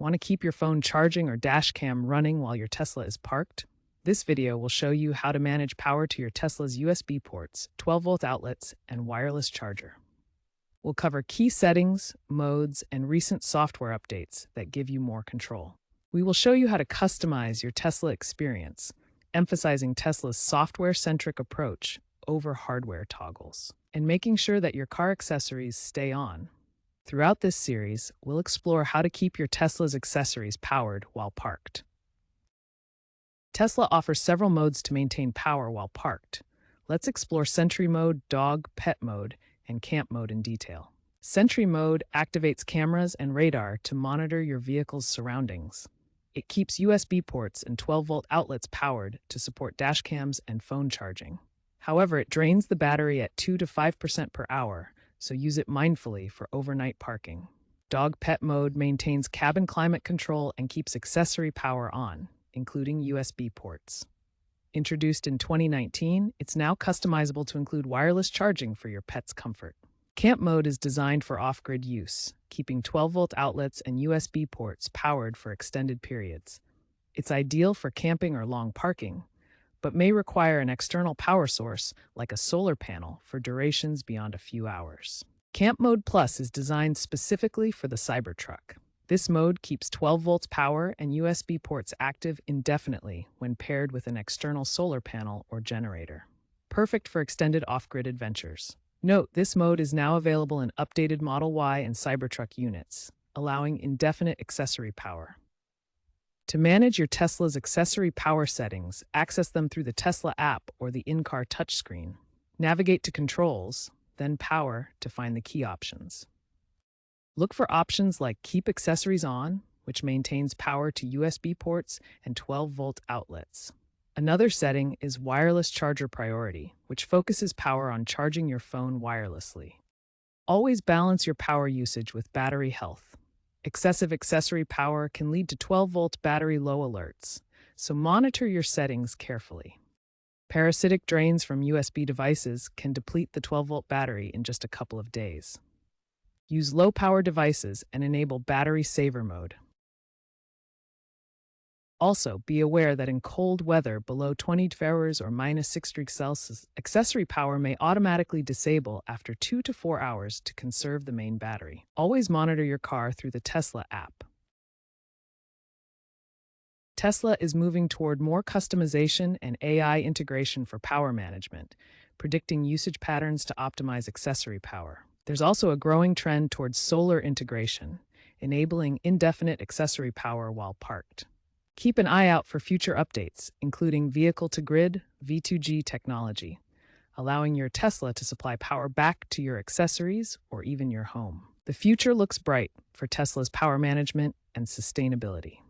Want to keep your phone charging or dash cam running while your Tesla is parked? This video will show you how to manage power to your Tesla's USB ports, 12-volt outlets, and wireless charger. We'll cover key settings, modes, and recent software updates that give you more control. We will show you how to customize your Tesla experience, emphasizing Tesla's software-centric approach over hardware toggles, and making sure that your car accessories stay on. Throughout this series, we'll explore how to keep your Tesla's accessories powered while parked. Tesla offers several modes to maintain power while parked. Let's explore Sentry Mode, Dog, Pet Mode, and Camp Mode in detail. Sentry Mode activates cameras and radar to monitor your vehicle's surroundings. It keeps USB ports and 12-volt outlets powered to support dash cams and phone charging. However, it drains the battery at 2 to 5% per hour, so use it mindfully for overnight parking. Dog Pet Mode maintains cabin climate control and keeps accessory power on, including USB ports. Introduced in 2019, it's now customizable to include wireless charging for your pet's comfort. Camp Mode is designed for off-grid use, keeping 12-volt outlets and USB ports powered for extended periods. It's ideal for camping or long parking, but may require an external power source like a solar panel for durations beyond a few hours. Camp Mode Plus is designed specifically for the Cybertruck. This mode keeps 12 volts power and USB ports active indefinitely when paired with an external solar panel or generator. Perfect for extended off-grid adventures. Note, this mode is now available in updated Model Y and Cybertruck units, allowing indefinite accessory power. To manage your Tesla's accessory power settings, access them through the Tesla app or the in-car touchscreen. Navigate to Controls, then Power to find the key options. Look for options like Keep Accessories On, which maintains power to USB ports and 12-volt outlets. Another setting is Wireless Charger Priority, which focuses power on charging your phone wirelessly. Always balance your power usage with battery health. Excessive accessory power can lead to 12-volt battery low alerts, so monitor your settings carefully. Parasitic drains from USB devices can deplete the 12-volt battery in just a couple of days. Use low-power devices and enable battery saver mode. Also, be aware that in cold weather below 20 degrees or -6°C, accessory power may automatically disable after 2 to 4 hours to conserve the main battery. Always monitor your car through the Tesla app. Tesla is moving toward more customization and AI integration for power management, predicting usage patterns to optimize accessory power. There's also a growing trend towards solar integration, enabling indefinite accessory power while parked. Keep an eye out for future updates, including vehicle-to-grid V2G technology, allowing your Tesla to supply power back to your accessories or even your home. The future looks bright for Tesla's power management and sustainability.